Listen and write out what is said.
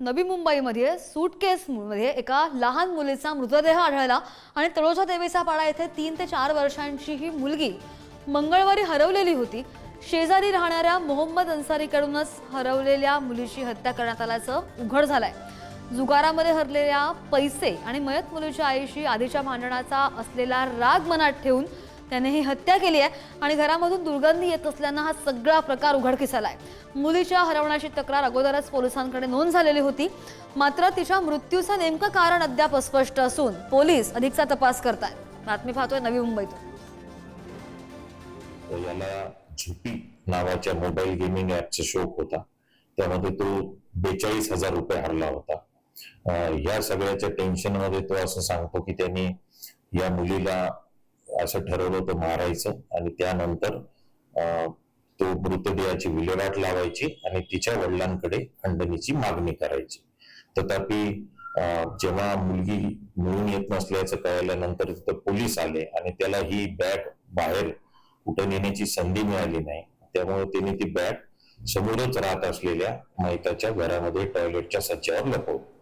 नवी मुंबईमध्ये सूटकेसमध्ये एका लहान मुलीचा मृतदेह आढळला आणि तळोजा देवीचा पाडा येथे 3 ते 4 वर्षांची ही मुलगी मंगळवारी हरवलेली होती। शेजारी राहणाऱ्या मोहम्मद अन्सारीकडूनच हरवलेल्या मुलीची हत्या करण्यात आल्याचं उघड झालंय। जुगारामध्ये हरलेल्या पैसे आणि मयत मुलीच्या आईशी आधीच्या भांडणाचा असलेला राग मनात ठेवून त्याने ही हत्या केली आहे आणि घरामधून दुर्गंधी येत असल्याने हा सगळा प्रकार उघडकीस आलाय। मुलीच्या हरवण्याची तक्रार अगोदरच पोलिसांकडे नोंद झालेली होती, मात्र तिच्या मृत्यूचं नेमकं कारण अद्याप अस्पष्ट असून पोलीस अधिकचा तपास करतायत। बातमी पाहतोय नवी मुंबईतून। याला झुपी नावाच्या मोबाईल गेमिंग ॲपचा शौक होता, त्यामध्ये तो 42,000 रुपये हरला होता। या सगळ्याच्या टेन्शन मध्ये तो असं सांगतो की त्यांनी या मुलीला असं ठरवलं होतं मारायचं आणि त्यानंतर तो मृतदेहाची विल्हेवाट लावायची आणि तिच्या वडिलांकडे खंडणीची मागणी करायची। तथापि जेव्हा मुलगी मिळून येत नसल्याचं कळल्यानंतर तिथं पोलीस आले आणि त्याला ही बॅग बाहेर कुठं नेण्याची संधी मिळाली नाही, त्यामुळे त्यांनी ती बॅग समोरच राहत असलेल्या मैताच्या घरामध्ये टॉयलेटच्या सज्जावर लपवली।